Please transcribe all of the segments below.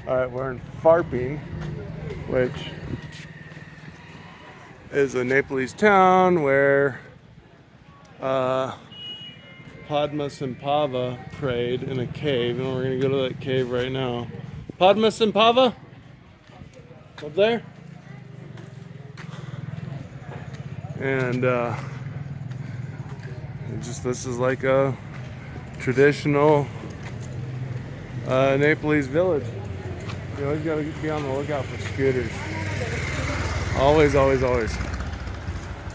Alright, we're in Pharping, which is a Nepalese town where Padmasambhava prayed in a cave, and we're going to go to that cave right now. Padmasambhava? Up there? And this is like a traditional Nepalese village. You always got to be on the lookout for scooters. Always, always, always.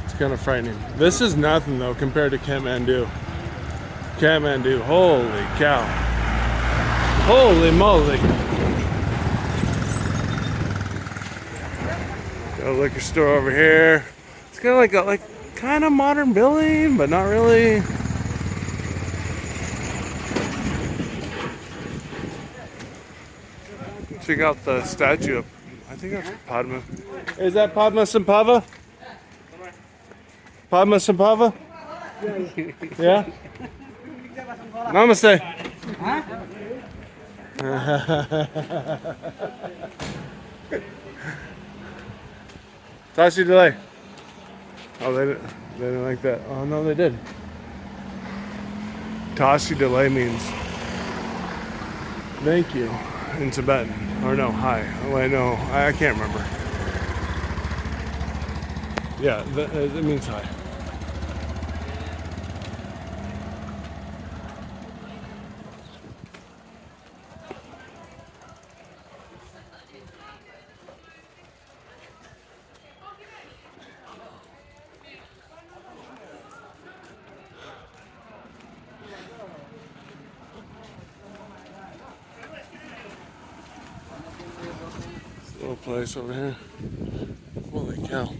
It's kind of frightening. This is nothing though compared to Kathmandu. Kathmandu, holy cow. Holy moly. Got a liquor store over here. It's kind of like kind of modern building, but not really. Check out the statue of, I think that's Padma. Is that Padmasambhava? Padmasambhava? Yeah? Namaste. Tashi delay. Oh, they didn't like that. Oh, no, they did. Tashi delay means thank you in Tibetan. Or no, hi. Oh, wait, no, I can't remember. Yeah, it means hi. Little place over here. Holy cow.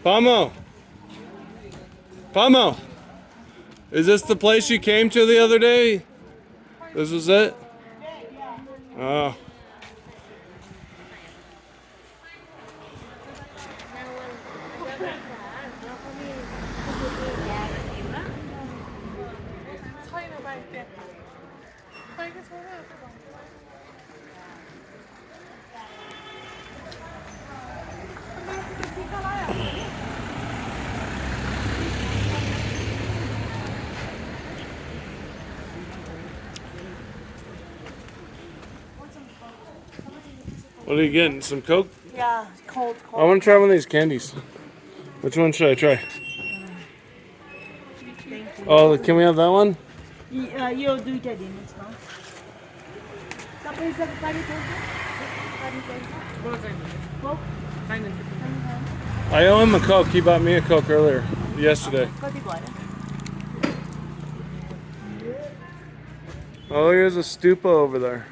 Pamo! Pamo! Is this the place you came to the other day? This was it? Oh. What are you getting? Some Coke? Yeah, cold. I want to try one of these candies. Which one should I try? Thank you. Oh, can we have that one? यो दुईटा दिनुहोस् न तपाईसँग पानी पाउँछ I owe him a Coke. He bought me a Coke earlier, yesterday. कति भयो Oh, here's a stupa over there.